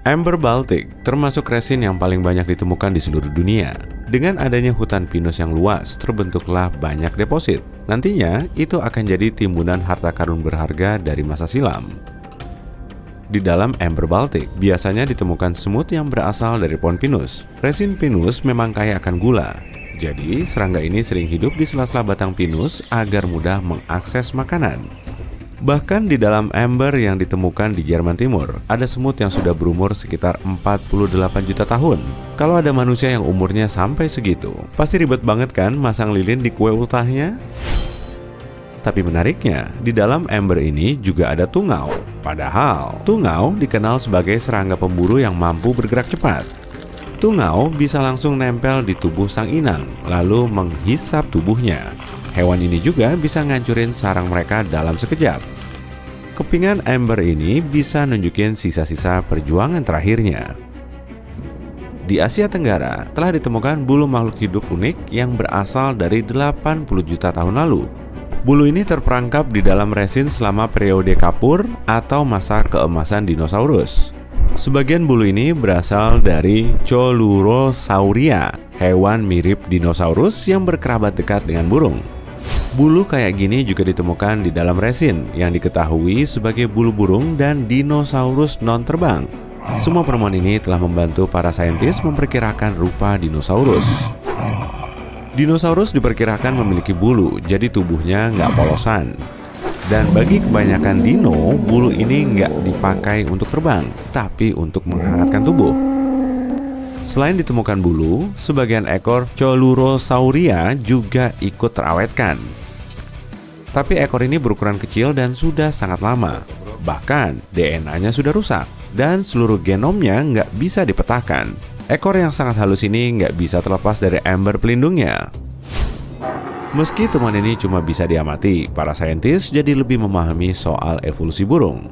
Amber Baltic termasuk resin yang paling banyak ditemukan di seluruh dunia. Dengan adanya hutan pinus yang luas, terbentuklah banyak deposit. Nantinya, itu akan jadi timbunan harta karun berharga dari masa silam. Di dalam Amber Baltic, biasanya ditemukan semut yang berasal dari pohon pinus. Resin pinus memang kaya akan gula. Jadi, serangga ini sering hidup di sela-sela batang pinus agar mudah mengakses makanan. Bahkan di dalam amber yang ditemukan di Jerman Timur, ada semut yang sudah berumur sekitar 48 juta tahun. Kalau ada manusia yang umurnya sampai segitu, pasti ribet banget kan masang lilin di kue ultahnya? Tapi menariknya, di dalam amber ini juga ada tungau. Padahal, tungau dikenal sebagai serangga pemburu yang mampu bergerak cepat. Tungau bisa langsung nempel di tubuh sang inang, lalu menghisap tubuhnya. Hewan ini juga bisa ngancurin sarang mereka dalam sekejap. Kepingan amber ini bisa nunjukin sisa-sisa perjuangan terakhirnya. Di Asia Tenggara telah ditemukan bulu makhluk hidup unik yang berasal dari 80 juta tahun lalu. Bulu ini terperangkap di dalam resin selama periode Kapur atau masa keemasan dinosaurus. Sebagian bulu ini berasal dari Coelurosauria, hewan mirip dinosaurus yang berkerabat dekat dengan burung. Bulu kayak gini juga ditemukan di dalam resin yang diketahui sebagai bulu burung dan dinosaurus non-terbang. Semua penemuan ini telah membantu para saintis memperkirakan rupa dinosaurus. Dinosaurus diperkirakan memiliki bulu, jadi tubuhnya nggak polosan. Dan bagi kebanyakan dino, bulu ini nggak dipakai untuk terbang, tapi untuk menghangatkan tubuh. Selain ditemukan bulu, sebagian ekor Coelurosauria juga ikut terawetkan. Tapi ekor ini berukuran kecil dan sudah sangat lama. Bahkan DNA-nya sudah rusak dan seluruh genomnya nggak bisa dipetakan. Ekor yang sangat halus ini nggak bisa terlepas dari amber pelindungnya. Meski temuan ini cuma bisa diamati, para saintis jadi lebih memahami soal evolusi burung.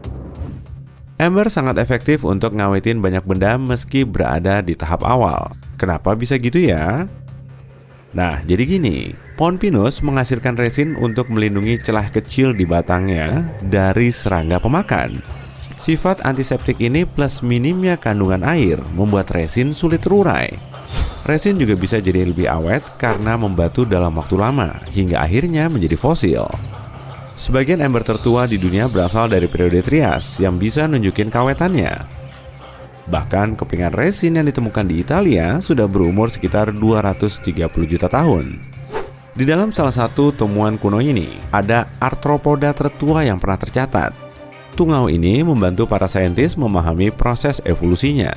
Amber sangat efektif untuk ngawetin banyak benda meski berada di tahap awal. Kenapa bisa gitu ya? Nah, jadi gini, pohon pinus menghasilkan resin untuk melindungi celah kecil di batangnya dari serangga pemakan. Sifat antiseptik ini plus minimnya kandungan air membuat resin sulit terurai. Resin juga bisa jadi lebih awet karena membatu dalam waktu lama, hingga akhirnya menjadi fosil. Sebagian amber tertua di dunia berasal dari periode Trias yang bisa nunjukin kawetannya. Bahkan kepingan resin yang ditemukan di Italia sudah berumur sekitar 230 juta tahun. Di dalam salah satu temuan kuno ini, ada arthropoda tertua yang pernah tercatat. Tungau ini membantu para saintis memahami proses evolusinya.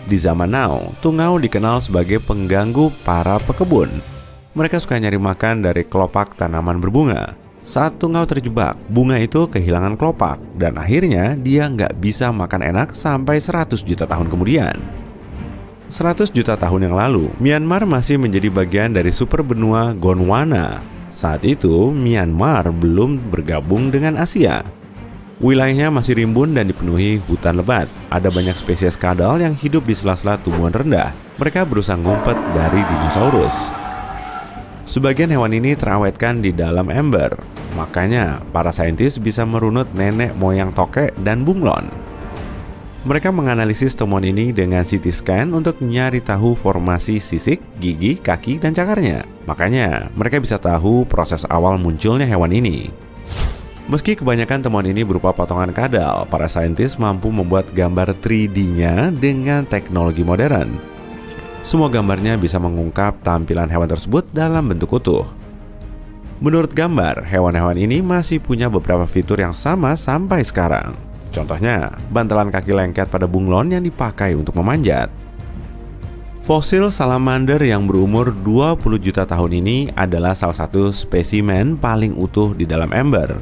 Di zaman now, tungau dikenal sebagai pengganggu para pekebun. Mereka suka nyari makan dari kelopak tanaman berbunga. Saat tungau terjebak, bunga itu kehilangan kelopak dan akhirnya dia nggak bisa makan enak sampai 100 juta tahun kemudian. 100 juta tahun yang lalu, Myanmar masih menjadi bagian dari superbenua Gondwana. Saat itu, Myanmar belum bergabung dengan Asia. Wilayahnya masih rimbun dan dipenuhi hutan lebat. Ada banyak spesies kadal yang hidup di sela-sela tumbuhan rendah. Mereka berusaha ngumpet dari dinosaurus. Sebagian hewan ini terawetkan di dalam amber. Makanya, para saintis bisa merunut nenek moyang tokek dan bunglon. Mereka menganalisis temuan ini dengan CT scan untuk nyari tahu formasi sisik, gigi, kaki, dan cakarnya. Makanya, mereka bisa tahu proses awal munculnya hewan ini. Meski kebanyakan temuan ini berupa potongan kadal, para saintis mampu membuat gambar 3D-nya dengan teknologi modern. Semua gambarnya bisa mengungkap tampilan hewan tersebut dalam bentuk utuh. Menurut gambar, hewan-hewan ini masih punya beberapa fitur yang sama sampai sekarang. Contohnya, bantalan kaki lengket pada bunglon yang dipakai untuk memanjat. Fosil salamander yang berumur 20 juta tahun ini adalah salah satu spesimen paling utuh di dalam amber.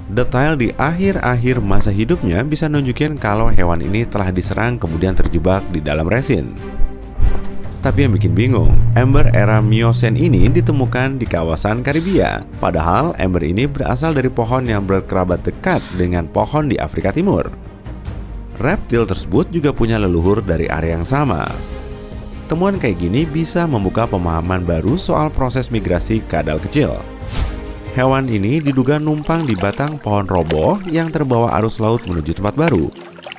Detail di akhir-akhir masa hidupnya bisa nunjukin kalau hewan ini telah diserang kemudian terjebak di dalam resin. Tapi yang bikin bingung, amber era Miocene ini ditemukan di kawasan Karibia. Padahal amber ini berasal dari pohon yang berkerabat dekat dengan pohon di Afrika Timur. Reptil tersebut juga punya leluhur dari area yang sama. Temuan kayak gini bisa membuka pemahaman baru soal proses migrasi kadal kecil. Hewan ini diduga numpang di batang pohon roboh yang terbawa arus laut menuju tempat baru.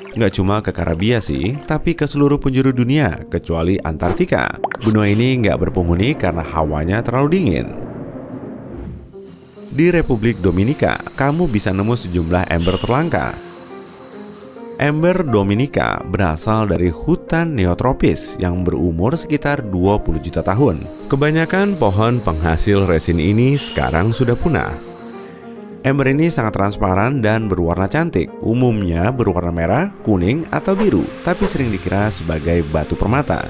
Nggak cuma ke Karibia sih, tapi ke seluruh penjuru dunia, kecuali Antartika. Benua ini nggak berpenghuni karena hawanya terlalu dingin. Di Republik Dominika, kamu bisa nemu sejumlah ember terlangka. Ember Dominika berasal dari hutan neotropis yang berumur sekitar 20 juta tahun. Kebanyakan pohon penghasil resin ini sekarang sudah punah. Ember ini sangat transparan dan berwarna cantik, umumnya berwarna merah, kuning, atau biru, tapi sering dikira sebagai batu permata.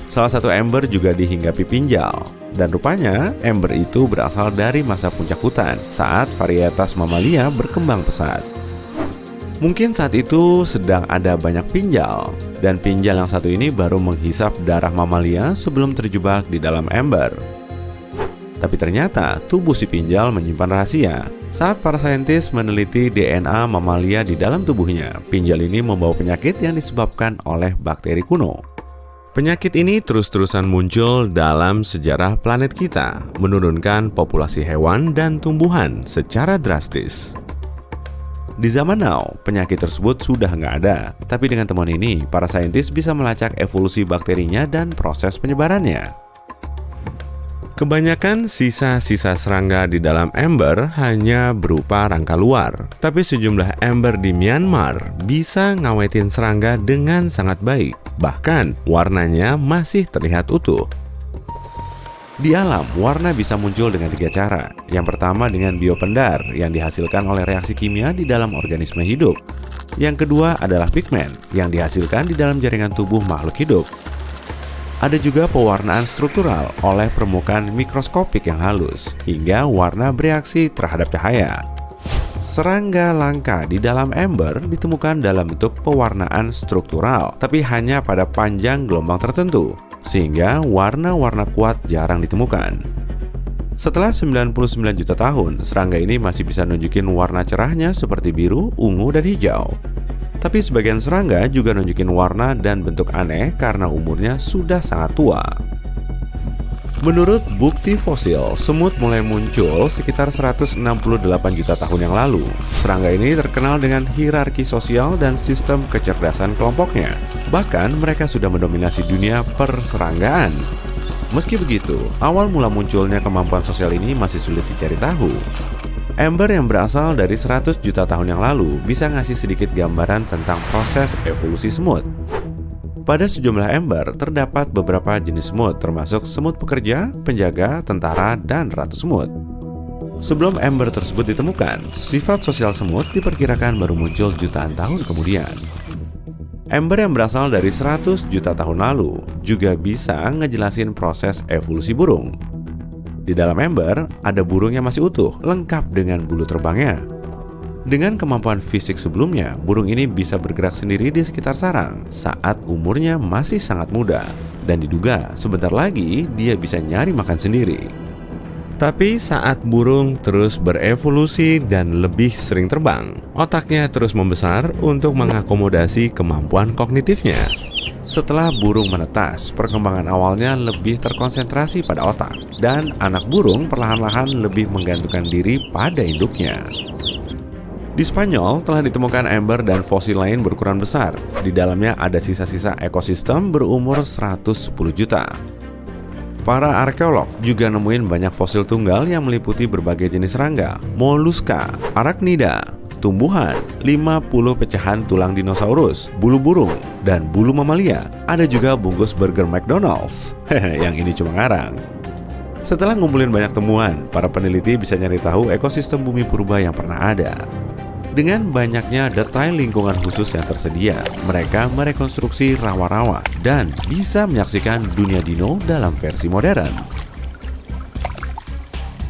Salah satu ember juga dihinggapi pinjal, dan rupanya ember itu berasal dari masa puncak hutan saat varietas mamalia berkembang pesat. Mungkin saat itu sedang ada banyak pinjal, dan pinjal yang satu ini baru menghisap darah mamalia sebelum terjebak di dalam ember. Tapi ternyata tubuh si pinjal menyimpan rahasia. Saat para saintis meneliti DNA mamalia di dalam tubuhnya, pinjal ini membawa penyakit yang disebabkan oleh bakteri kuno. Penyakit ini terus-terusan muncul dalam sejarah planet kita, menurunkan populasi hewan dan tumbuhan secara drastis. Di zaman now, penyakit tersebut sudah nggak ada. Tapi dengan temuan ini, para saintis bisa melacak evolusi bakterinya dan proses penyebarannya. Kebanyakan sisa-sisa serangga di dalam ember hanya berupa rangka luar. Tapi sejumlah ember di Myanmar bisa ngawetin serangga dengan sangat baik. Bahkan, warnanya masih terlihat utuh. Di alam, warna bisa muncul dengan 3 cara. Yang pertama dengan biopendar yang dihasilkan oleh reaksi kimia di dalam organisme hidup. Yang kedua adalah pigmen yang dihasilkan di dalam jaringan tubuh makhluk hidup. Ada juga pewarnaan struktural oleh permukaan mikroskopik yang halus, hingga warna bereaksi terhadap cahaya. Serangga langka di dalam ember ditemukan dalam bentuk pewarnaan struktural, tapi hanya pada panjang gelombang tertentu, sehingga warna-warna kuat jarang ditemukan. Setelah 99 juta tahun, serangga ini masih bisa nunjukin warna cerahnya seperti biru, ungu, dan hijau. Tapi sebagian serangga juga nunjukin warna dan bentuk aneh karena umurnya sudah sangat tua. Menurut bukti fosil, semut mulai muncul sekitar 168 juta tahun yang lalu. Serangga ini terkenal dengan hierarki sosial dan sistem kecerdasan kelompoknya. Bahkan mereka sudah mendominasi dunia perseranggaan. Meski begitu, awal mula munculnya kemampuan sosial ini masih sulit dicari tahu. Ember yang berasal dari 100 juta tahun yang lalu bisa ngasih sedikit gambaran tentang proses evolusi semut. Pada sejumlah ember terdapat beberapa jenis semut, termasuk semut pekerja, penjaga, tentara, dan ratu semut. Sebelum ember tersebut ditemukan, sifat sosial semut diperkirakan baru muncul jutaan tahun kemudian. Ember yang berasal dari 100 juta tahun lalu juga bisa ngejelasin proses evolusi burung. Di dalam ember, ada burung yang masih utuh, lengkap dengan bulu terbangnya. Dengan kemampuan fisik sebelumnya, burung ini bisa bergerak sendiri di sekitar sarang saat umurnya masih sangat muda. Dan diduga sebentar lagi dia bisa nyari makan sendiri. Tapi saat burung terus berevolusi dan lebih sering terbang, otaknya terus membesar untuk mengakomodasi kemampuan kognitifnya. Setelah burung menetas, perkembangan awalnya lebih terkonsentrasi pada otak, dan anak burung perlahan-lahan lebih menggantungkan diri pada induknya. Di Spanyol telah ditemukan ember dan fosil lain berukuran besar. Di dalamnya ada sisa-sisa ekosistem berumur 110 juta. Para arkeolog juga nemuin banyak fosil tunggal yang meliputi berbagai jenis serangga, moluska, arachnida, tumbuhan, 50 pecahan tulang dinosaurus, bulu burung, dan bulu mamalia. Ada juga bungkus burger McDonald's. Yang ini cuma ngarang. Setelah ngumpulin banyak temuan, para peneliti bisa nyari tahu ekosistem bumi purba yang pernah ada. Dengan banyaknya detail lingkungan khusus yang tersedia, mereka merekonstruksi rawa-rawa dan bisa menyaksikan dunia dino dalam versi modern.